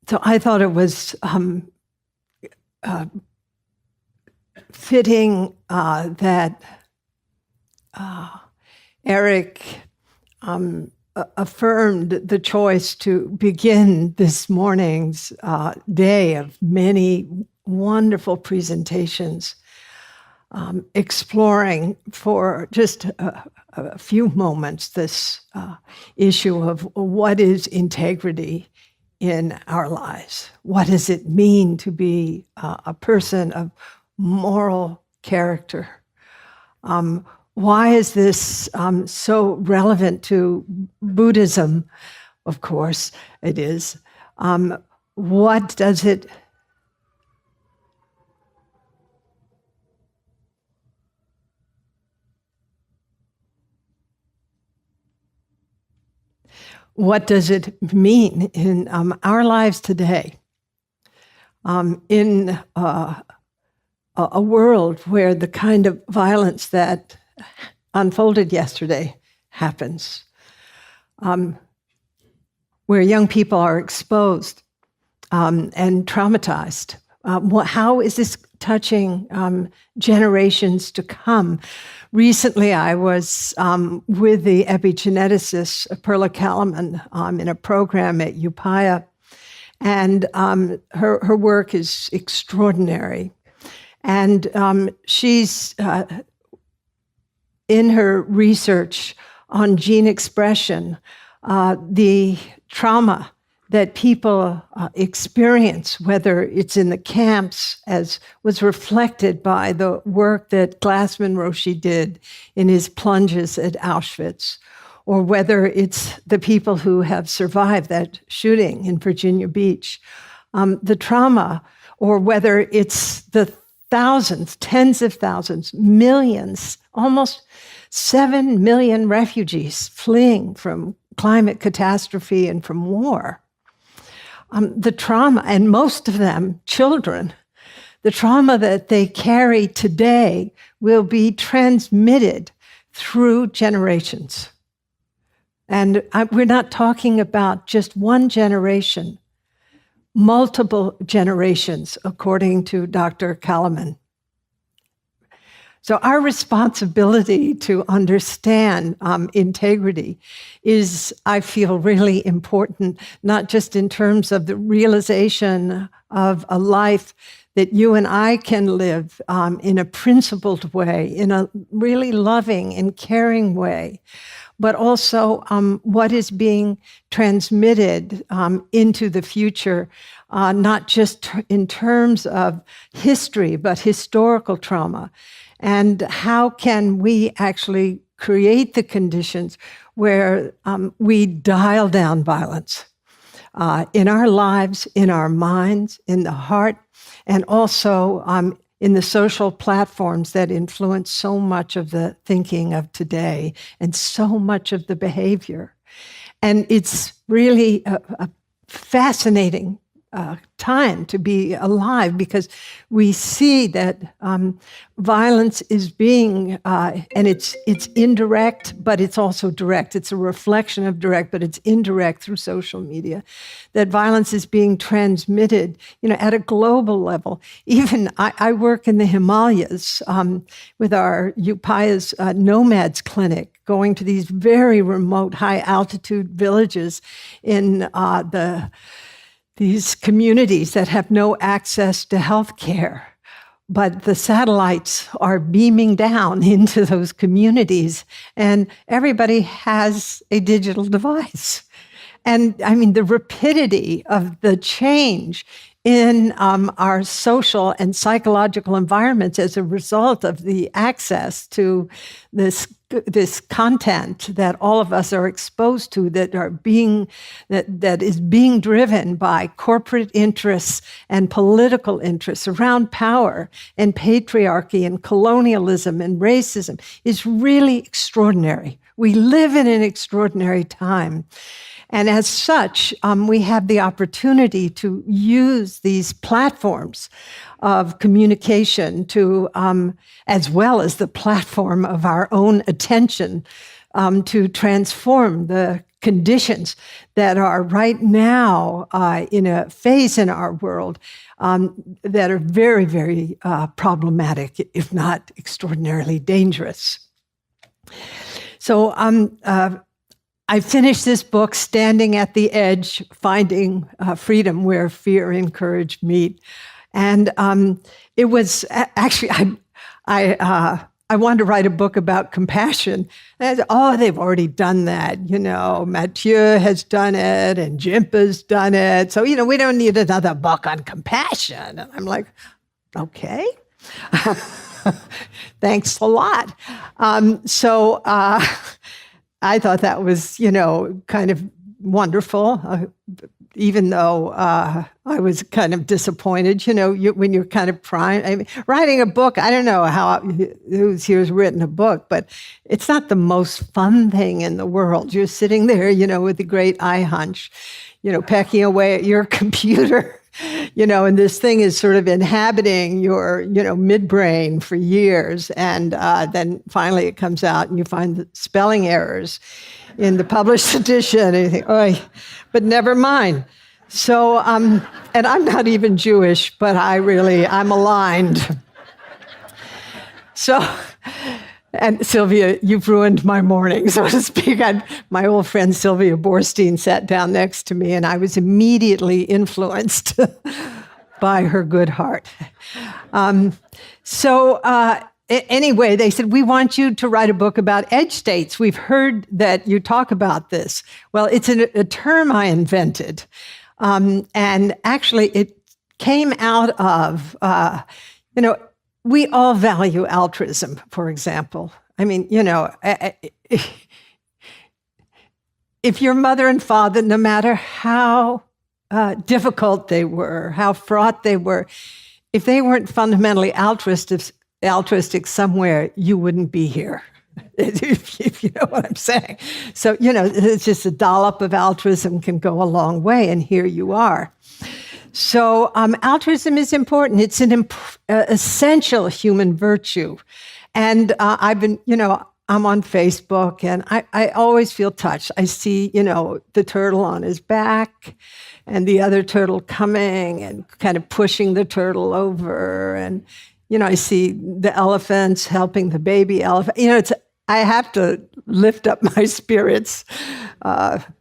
So I thought it was fitting that Eric affirmed the choice to begin this morning's day of many wonderful presentations, exploring for just a few moments this issue of what is integrity in our lives. What does it mean to be a person of moral character? Why is this so relevant to Buddhism? Of course it is. What does it mean in our lives today? In a world where the kind of violence that unfolded yesterday happens, where young people are exposed and traumatized. How is this touching generations to come? Recently, I was with the epigeneticist Perla Kalaman in a program at Upaya, and her work is extraordinary. And she's in her research on gene expression, the trauma that people experience, whether it's in the camps, as was reflected by the work that Glassman Roshi did in his plunges at Auschwitz, or whether it's the people who have survived that shooting in Virginia Beach, the trauma, or whether it's the thousands, tens of thousands, millions, almost 7 million refugees fleeing from climate catastrophe and from war. The trauma, and most of them children, the trauma that they carry today will be transmitted through generations. And we're not talking about just one generation, multiple generations, according to Dr. Kalaman. So our responsibility to understand integrity is, I feel, really important, not just in terms of the realization of a life that you and I can live in a principled way, in a really loving and caring way, but also what is being transmitted into the future, not just in terms of history, but historical trauma. And how can we actually create the conditions where we dial down violence in our lives, in our minds, in the heart, and also in the social platforms that influence so much of the thinking of today and so much of the behavior. And it's really a fascinating time to be alive, because we see that violence is being, and it's indirect, but it's also direct. It's a reflection of direct, but it's indirect through social media. That violence is being transmitted, at a global level. Even I work in the Himalayas with our Upaya's Nomads Clinic, going to these very remote, high-altitude villages in these communities that have no access to health care. But the satellites are beaming down into those communities, and everybody has a digital device. And I mean, the rapidity of the change in our social and psychological environments as a result of the access to this content that all of us are exposed to, that is being driven by corporate interests and political interests around power and patriarchy and colonialism and racism, is really extraordinary. We live in an extraordinary time. And as such, we have the opportunity to use these platforms of communication to, as well as the platform of our own attention, to transform the conditions that are right now in a phase in our world that are very, very problematic, if not extraordinarily dangerous. So I finished this book, Standing at the Edge, Finding Freedom Where Fear and Courage Meet. And it was actually, I wanted to write a book about compassion. And they've already done that. Mathieu has done it and Jimpa's done it. So, we don't need another book on compassion. And I'm like, okay. Thanks a lot. So I thought that was, kind of wonderful, even though I was kind of disappointed, when you're kind of primed. I mean, writing a book, I don't know who's here's written a book, but it's not the most fun thing in the world. You're sitting there, with a great eye hunch, pecking away at your computer. And this thing is sort of inhabiting your, midbrain for years. And then finally it comes out and you find the spelling errors in the published edition. And you think, oy, but never mind. So, and I'm not even Jewish, but I'm aligned. So, and Sylvia, you've ruined my morning, so to speak. My old friend Sylvia Borstein sat down next to me, and I was immediately influenced by her good heart. Anyway, they said, we want you to write a book about edge states. We've heard that you talk about this. Well, it's a term I invented. And actually, it came out of, we all value altruism, for example. I mean, if your mother and father, no matter how difficult they were, how fraught they were, if they weren't fundamentally altruistic somewhere, you wouldn't be here, if you know what I'm saying. So, it's just a dollop of altruism can go a long way, and here you are. So altruism is important. It's an essential human virtue. And I've been, I'm on Facebook, and I always feel touched. I see, the turtle on his back and the other turtle coming and kind of pushing the turtle over. And, I see the elephants helping the baby elephant. I have to lift up my spirits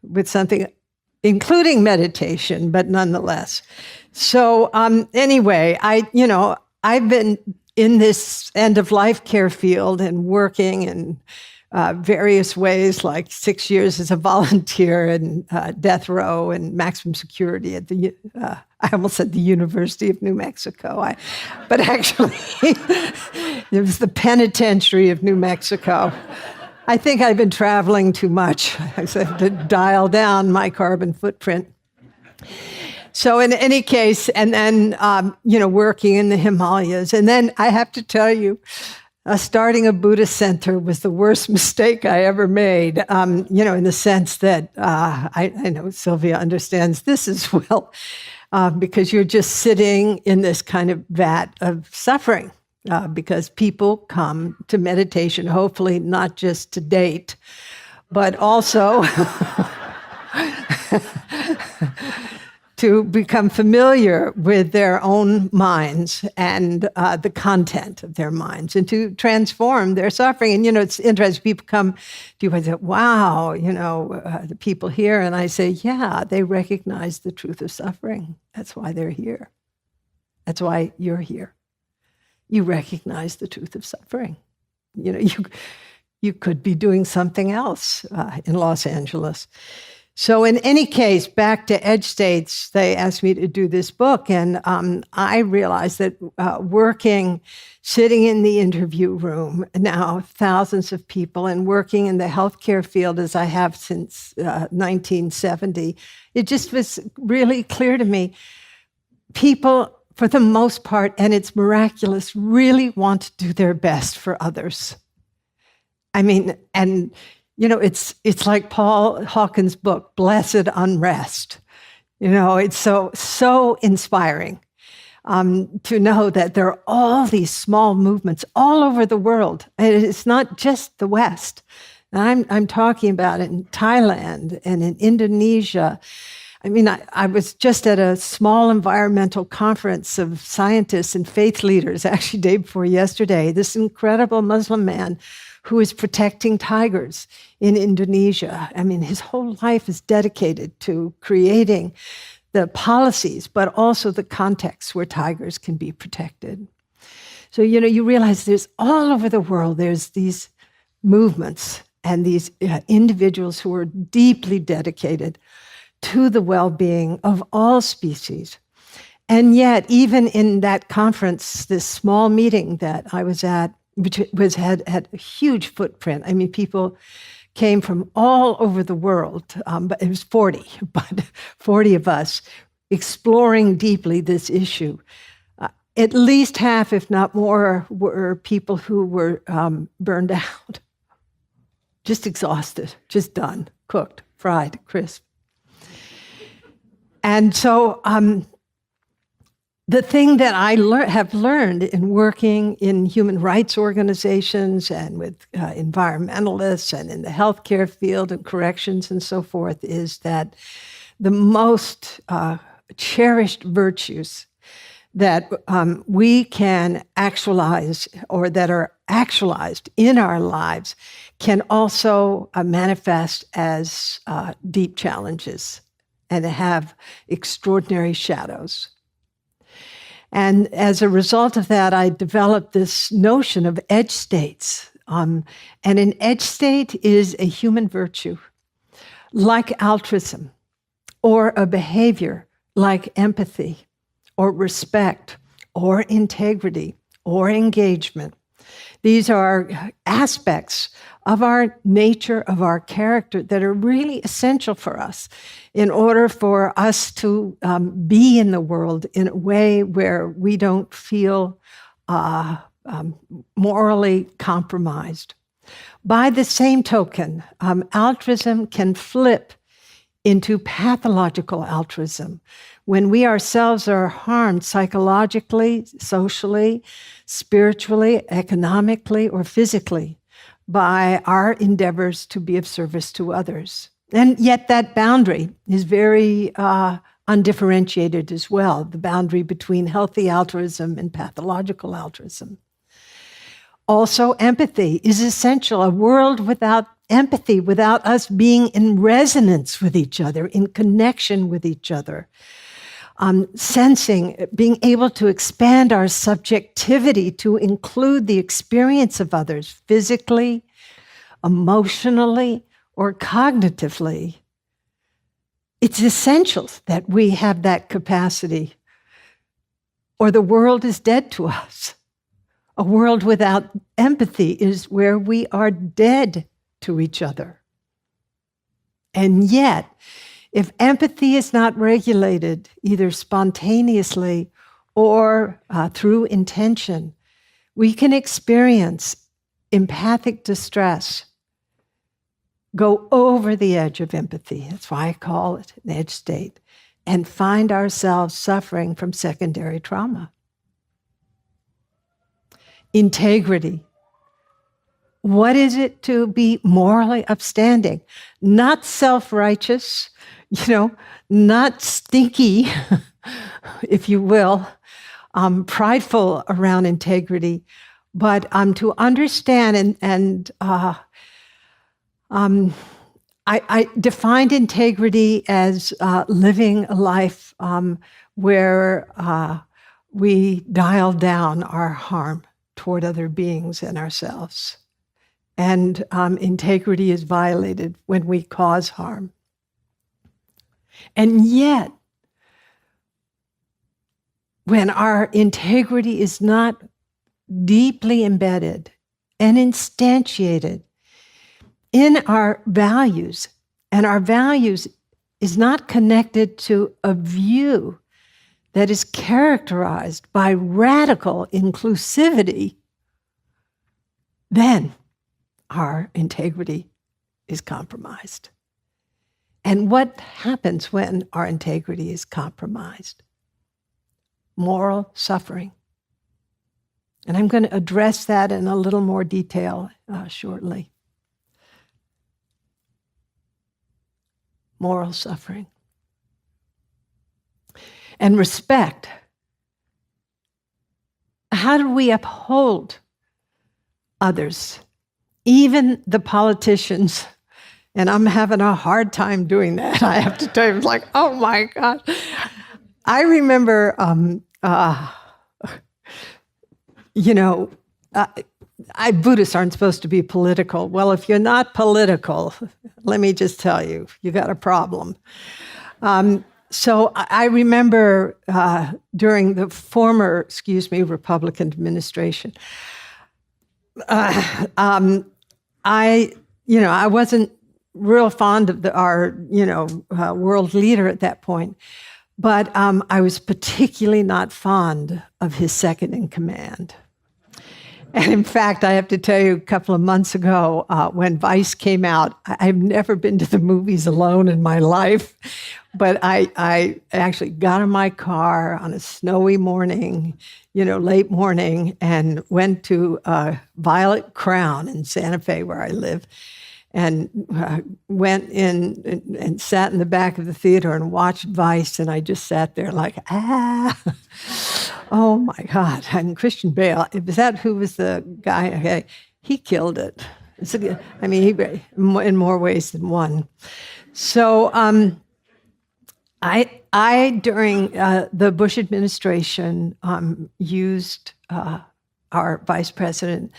with something, including meditation, but nonetheless. So anyway, I've been in this end-of-life care field and working in various ways, like 6 years as a volunteer in death row and maximum security at I almost said the University of New Mexico, but actually it was the penitentiary of New Mexico. I think I've been traveling too much. I have to dial down my carbon footprint. So in any case, and then, working in the Himalayas. And then I have to tell you, starting a Buddhist center was the worst mistake I ever made, in the sense that I know Sylvia understands this as well, because you're just sitting in this kind of vat of suffering. Because people come to meditation, hopefully not just to date, but also to become familiar with their own minds and the content of their minds, and to transform their suffering. And, it's interesting. People come to you and say, wow, the people here. And I say, yeah, they recognize the truth of suffering. That's why they're here. That's why you're here. You recognize the truth of suffering. You could be doing something else in Los Angeles. So in any case, back to edge states, they asked me to do this book. And I realized that sitting in the interview room, now thousands of people, and working in the healthcare field as I have since 1970, it just was really clear to me. People, for the most part, and it's miraculous, really want to do their best for others. I mean, and it's like Paul Hawkins' book, Blessed Unrest. It's so inspiring to know that there are all these small movements all over the world. And it's not just the West. And I'm talking about it in Thailand and in Indonesia. I mean, I was just at a small environmental conference of scientists and faith leaders, actually day before yesterday. This incredible Muslim man who is protecting tigers in Indonesia. I mean, his whole life is dedicated to creating the policies, but also the context where tigers can be protected. So, you realize there's all over the world, there's these movements and these individuals who are deeply dedicated to the well-being of all species. And yet, even in that conference, this small meeting that I was at, which had a huge footprint. I mean, people came from all over the world, but it was 40 of us exploring deeply this issue. At least half, if not more, were people who were burned out, just exhausted, just done, cooked, fried, crisp. And so the thing that I have learned in working in human rights organizations and with environmentalists and in the healthcare field and corrections and so forth is that the most cherished virtues that we can actualize or that are actualized in our lives can also manifest as deep challenges and have extraordinary shadows. And as a result of that, I developed this notion of edge states. And an edge state is a human virtue, like altruism, or a behavior like empathy, or respect, or integrity, or engagement. These are aspects of our nature, of our character, that are really essential for us in order for us to be in the world in a way where we don't feel morally compromised. By the same token, altruism can flip into pathological altruism when we ourselves are harmed psychologically, socially, spiritually, economically, or physically by our endeavors to be of service to others. And yet that boundary is very undifferentiated as well, the boundary between healthy altruism and pathological altruism. Also, empathy is essential. A world without empathy, without us being in resonance with each other, in connection with each other, sensing, being able to expand our subjectivity to include the experience of others physically, emotionally, or cognitively. It's essential that we have that capacity, or the world is dead to us. A world without empathy is where we are dead to each other. And yet, if empathy is not regulated, either spontaneously or through intention, we can experience empathic distress, go over the edge of empathy, that's why I call it an edge state, and find ourselves suffering from secondary trauma. Integrity. What is it to be morally upstanding? Not self-righteous, not stinky, if you will, prideful around integrity, but to understand and I defined integrity as living a life where we dial down our harm toward other beings and ourselves. And integrity is violated when we cause harm. And yet, when our integrity is not deeply embedded and instantiated in our values, and our values is not connected to a view that is characterized by radical inclusivity, then our integrity is compromised. And what happens when our integrity is compromised? Moral suffering. And I'm going to address that in a little more detail shortly. moral suffering. And respect. How do we uphold others, even the politicians? And I'm having a hard time doing that. I have to tell you, it's like, oh my God. I remember, Buddhists aren't supposed to be political. Well, if you're not political, let me just tell you, you got a problem. So I remember during the former, Republican administration, I wasn't real fond of our world leader at that point, but I was particularly not fond of his second in command. And in fact, I have to tell you, a couple of months ago, when Vice came out, I've never been to the movies alone in my life, but I actually got in my car on a snowy morning, late morning, and went to Violet Crown in Santa Fe, where I live, and went in and sat in the back of the theater and watched Vice, and I just sat there like, oh my God. And Christian Bale, is that who was the guy? Okay, he killed it. He in more ways than one. So I during the Bush administration, used our vice president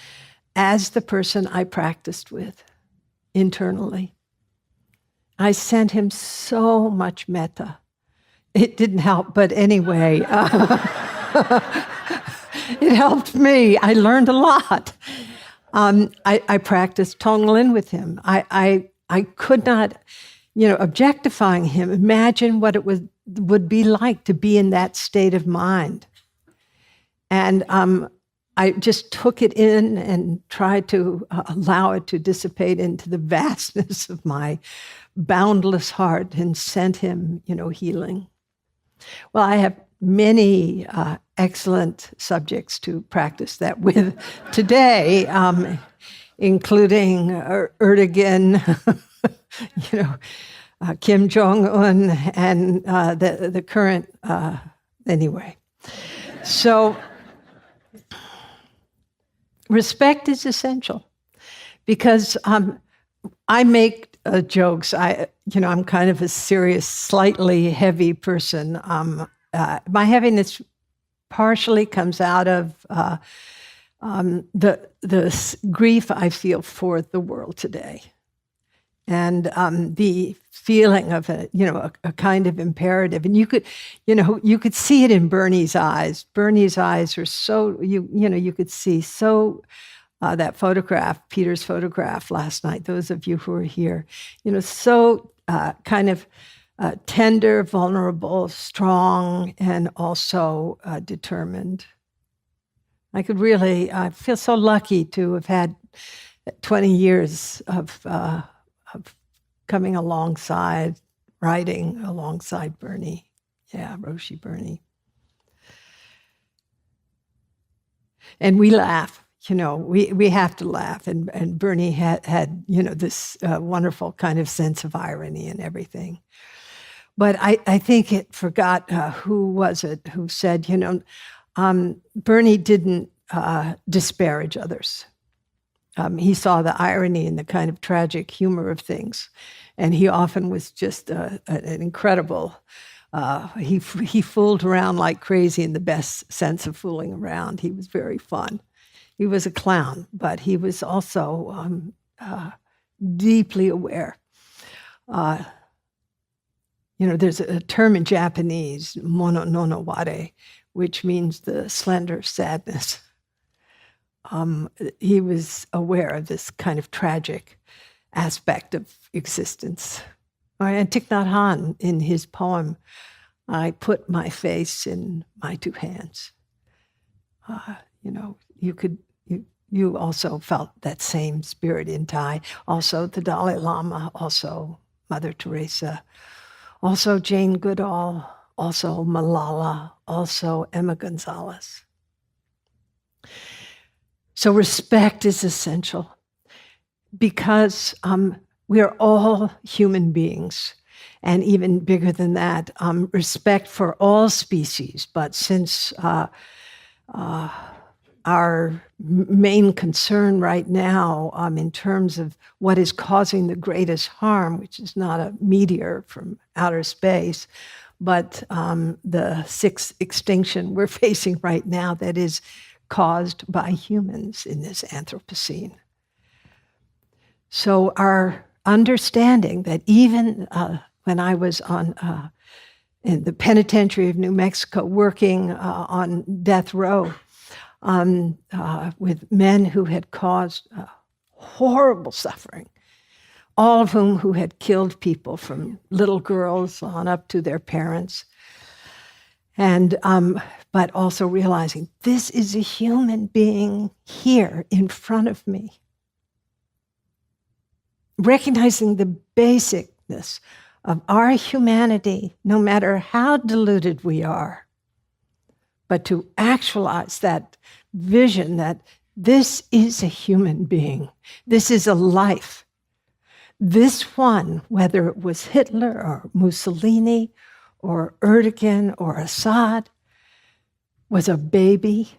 as the person I practiced with internally. I sent him so much metta. It didn't help, but anyway, it helped me. I learned a lot. I practiced Tonglen with him. I could not, objectifying him, imagine what it would be like to be in that state of mind. And I just took it in and tried to allow it to dissipate into the vastness of my boundless heart and sent him, healing. Well, I have many excellent subjects to practice that with today, including Erdogan, Kim Jong-un, and the current, anyway. So respect is essential because I make jokes. I'm kind of a serious, slightly heavy person. My heaviness partially comes out of the grief I feel for the world today, and the feeling of a kind of imperative. And you could see it in Bernie's eyes. Bernie's eyes are so you could see so. That photograph, Peter's photograph last night, those of you who were here, so kind of tender, vulnerable, strong, and also determined. I feel so lucky to have had 20 years of coming alongside, writing alongside Bernie. Yeah, Roshi Bernie. And we laugh. We have to laugh, and Bernie had this wonderful kind of sense of irony and everything. But I think it forgot who was it who said, Bernie didn't disparage others. He saw the irony and the kind of tragic humor of things, and he often was just an incredible. He fooled around like crazy in the best sense of fooling around. He was very fun. He was a clown, but he was also deeply aware. There's a term in Japanese, mono no ware, which means the slender sadness. He was aware of this kind of tragic aspect of existence. And Thich Nhat Hanh, in his poem, I put my face in my two hands. You also felt that same spirit in Thai. Also the Dalai Lama, also Mother Teresa, also Jane Goodall, also Malala, also Emma Gonzalez. So respect is essential because we are all human beings. And even bigger than that, respect for all species. But since our main concern right now in terms of what is causing the greatest harm, which is not a meteor from outer space, but the sixth extinction we're facing right now that is caused by humans in this Anthropocene. So our understanding that even when I was in the penitentiary of New Mexico working on death row, with men who had caused horrible suffering, all of whom who had killed people from little girls on up to their parents. And but also realizing this is a human being here in front of me. Recognizing the basicness of our humanity, no matter how deluded we are, but to actualize that vision that this is a human being, this is a life. This one, whether it was Hitler or Mussolini or Erdogan or Assad, was a baby,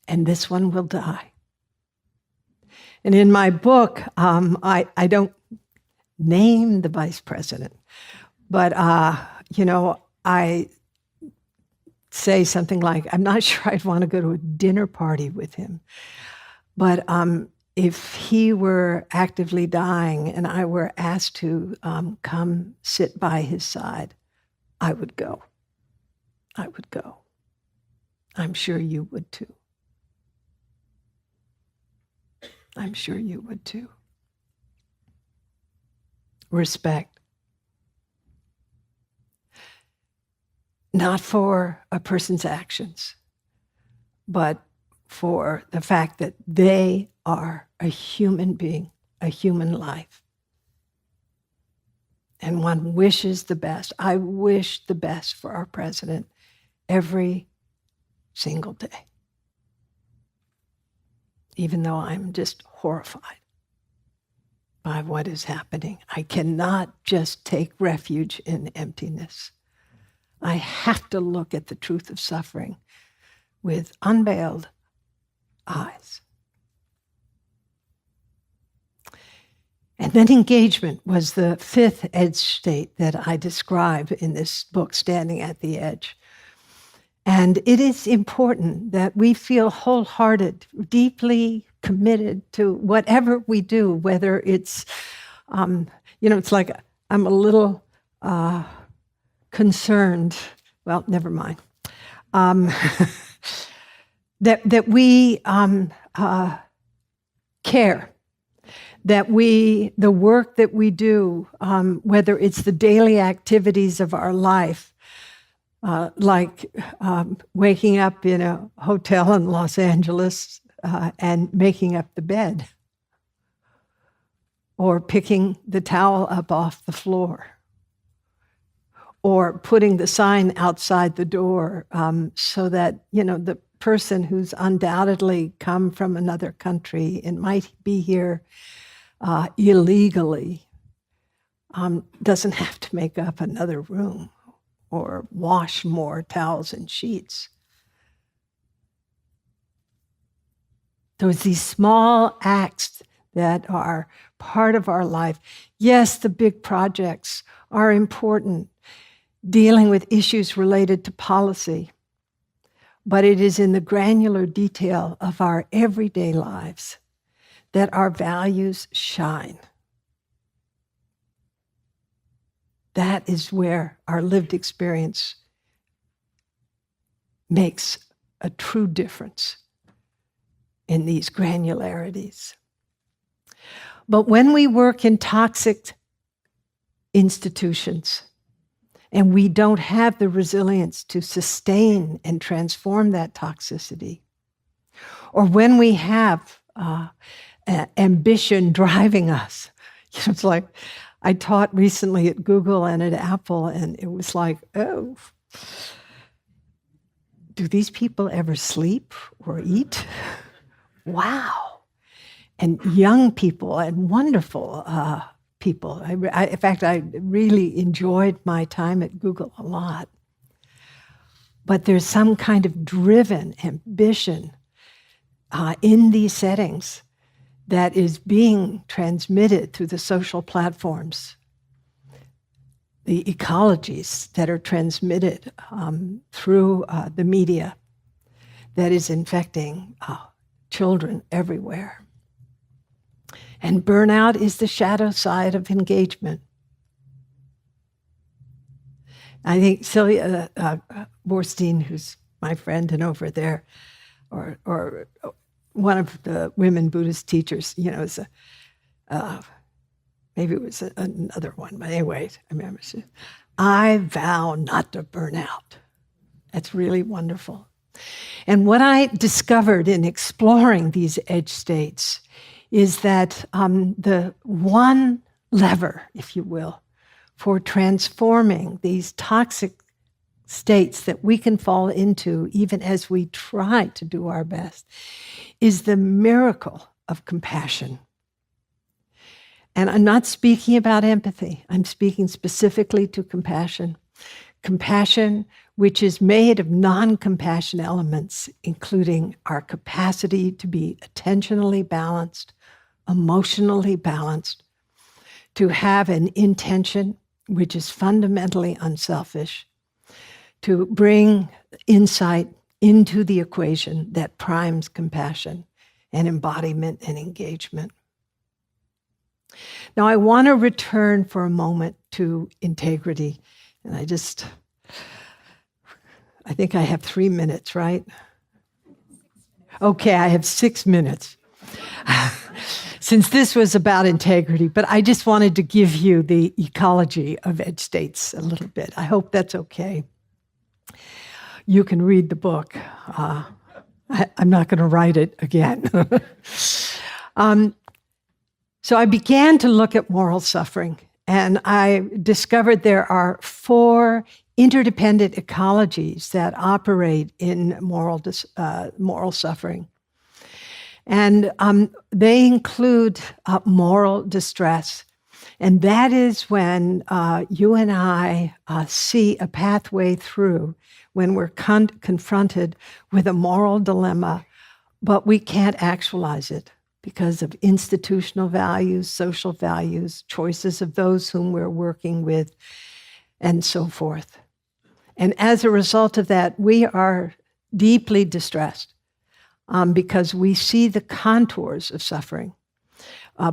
and this one will die. And in my book, I don't name the vice president, but I say something like, I'm not sure I'd want to go to a dinner party with him. But if he were actively dying and I were asked to come sit by his side, I would go. I would go. I'm sure you would too. I'm sure you would too. Respect. Not for a person's actions, but for the fact that they are a human being, a human life. And one wishes the best. I wish the best for our president every single day, even though I'm just horrified by what is happening. I cannot just take refuge in emptiness. I have to look at the truth of suffering with unveiled eyes. And then engagement was the fifth edge state that I describe in this book, Standing at the Edge. And it is important that we feel wholehearted, deeply committed to whatever we do, whether it's, it's like I'm a little concerned, well, never mind, that we care, that the work that we do, whether it's the daily activities of our life, like waking up in a hotel in Los Angeles and making up the bed, or picking the towel up off the floor, or putting the sign outside the door so that, the person who's undoubtedly come from another country and might be here illegally doesn't have to make up another room or wash more towels and sheets. There's these small acts that are part of our life. Yes, the big projects are important, dealing with issues related to policy, but it is in the granular detail of our everyday lives that our values shine. That is where our lived experience makes a true difference in these granularities. But when we work in toxic institutions and we don't have the resilience to sustain and transform that toxicity, or when we have ambition driving us, it's like I taught recently at Google and at Apple, and it was like, oh, do these people ever sleep or eat? Wow. And young people and wonderful people. In fact, I really enjoyed my time at Google a lot. But there's some kind of driven ambition in these settings that is being transmitted through the social platforms, the ecologies that are transmitted through the media that is infecting children everywhere. And burnout is the shadow side of engagement. I think Celia Borstein, who's my friend and over there, or one of the women Buddhist teachers, is maybe it was another one, but anyway, I remember she, I vow not to burn out. That's really wonderful. And what I discovered in exploring these edge states is that the one lever, if you will, for transforming these toxic states that we can fall into even as we try to do our best is the miracle of compassion. And I'm not speaking about empathy. I'm speaking specifically to compassion. Compassion, which is made of non-compassion elements, including our capacity to be attentionally balanced, emotionally balanced, to have an intention which is fundamentally unselfish, to bring insight into the equation that primes compassion and embodiment and engagement. Now, I want to return for a moment to integrity. And I think I have 3 minutes, right? Okay, I have 6 minutes. Since this was about integrity, but I just wanted to give you the ecology of edge states a little bit. I hope that's okay. You can read the book. I'm not going to write it again. So I began to look at moral suffering, and I discovered there are 4 interdependent ecologies that operate in moral suffering. And they include moral distress. And that is when you and I see a pathway through when we're confronted with a moral dilemma, but we can't actualize it because of institutional values, social values, choices of those whom we're working with, and so forth. And as a result of that, we are deeply distressed. Because we see the contours of suffering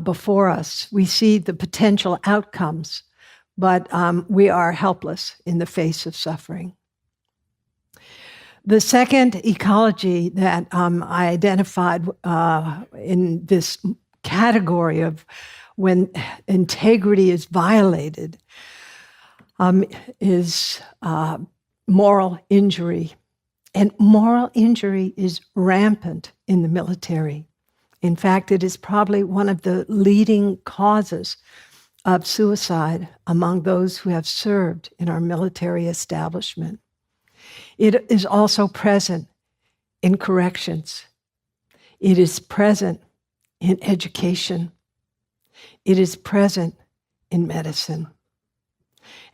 before us. We see the potential outcomes, but we are helpless in the face of suffering. The second ecology that I identified in this category of when integrity is violated is moral injury. And moral injury is rampant in the military. In fact, it is probably one of the leading causes of suicide among those who have served in our military establishment. It is also present in corrections. It is present in education. It is present in medicine.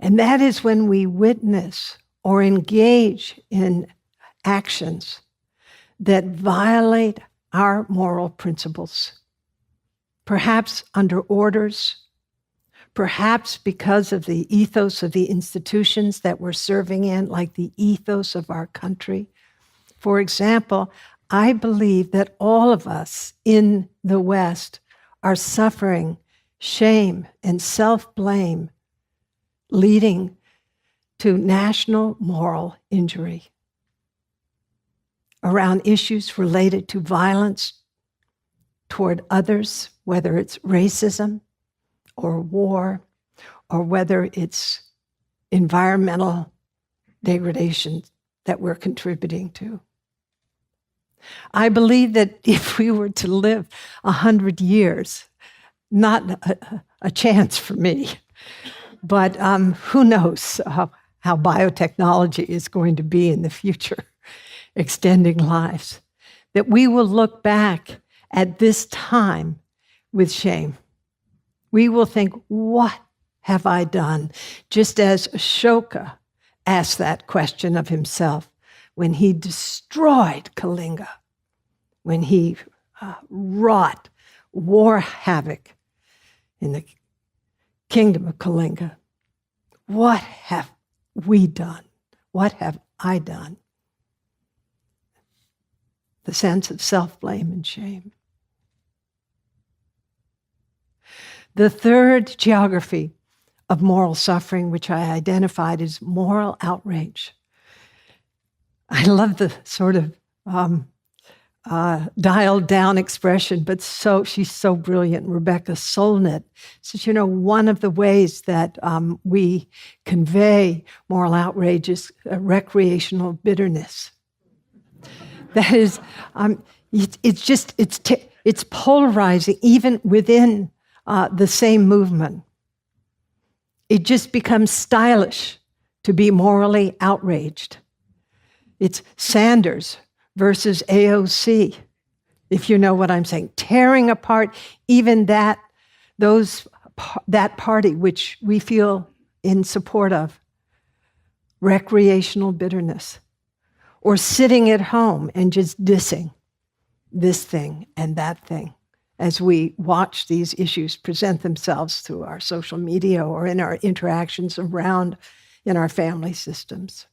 And that is when we witness or engage in actions that violate our moral principles, perhaps under orders, perhaps because of the ethos of the institutions that we're serving in, like the ethos of our country. For example, I believe that all of us in the West are suffering shame and self-blame, leading to national moral injury around issues related to violence toward others, whether it's racism or war, or whether it's environmental degradation that we're contributing to. I believe that if we were to live 100 years, not a chance for me, but who knows how biotechnology is going to be in the future, extending lives, that we will look back at this time with shame, We will think, what have I done? Just as Ashoka asked that question of himself when he destroyed Kalinga, when he wrought war havoc in the kingdom of Kalinga. What have we done? What have I done? The sense of self-blame and shame. The third geography of moral suffering, which I identified as moral outrage. I love the sort of dialed down expression, but she's so brilliant. Rebecca Solnit says, one of the ways that we convey moral outrage is recreational bitterness. That is, it's polarizing even within the same movement. It just becomes stylish to be morally outraged. It's Sanders versus AOC, if you know what I'm saying, tearing apart even that party which we feel in support of. Recreational bitterness. Or sitting at home and just dissing this thing and that thing as we watch these issues present themselves through our social media or in our interactions around in our family systems.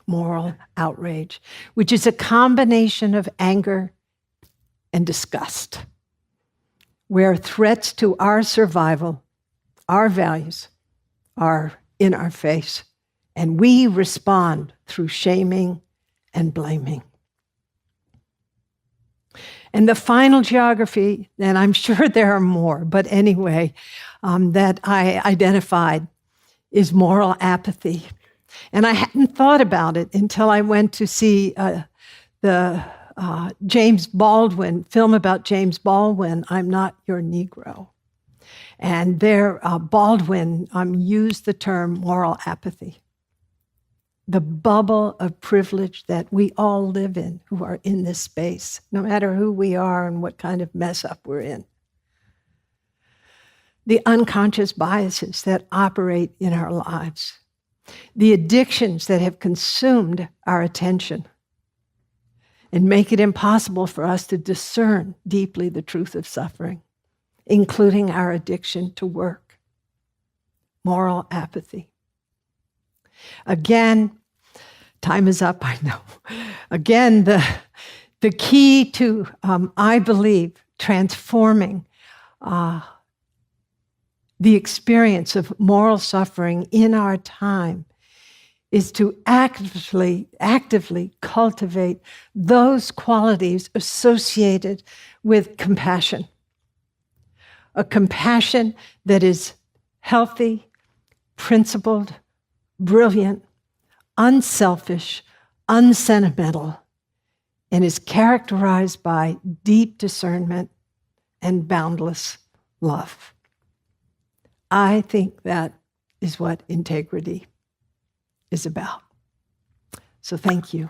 Moral outrage, which is a combination of anger and disgust, where threats to our survival, our values, are in our face, and we respond through shaming and blaming. And the final geography, and I'm sure there are more, but anyway, that I identified is moral apathy. And I hadn't thought about it until I went to see the James Baldwin, film about James Baldwin, I'm Not Your Negro. And there, Baldwin used the term moral apathy. The bubble of privilege that we all live in who are in this space, no matter who we are and what kind of mess up we're in. The unconscious biases that operate in our lives. The addictions that have consumed our attention and make it impossible for us to discern deeply the truth of suffering, including our addiction to work. Moral apathy. Again, time is up, I know. Again, the key to, I believe, transforming the experience of moral suffering in our time is to actively cultivate those qualities associated with compassion. A compassion that is healthy, principled, brilliant, unselfish, unsentimental, and is characterized by deep discernment and boundless love. I think that is what integrity is about. So thank you.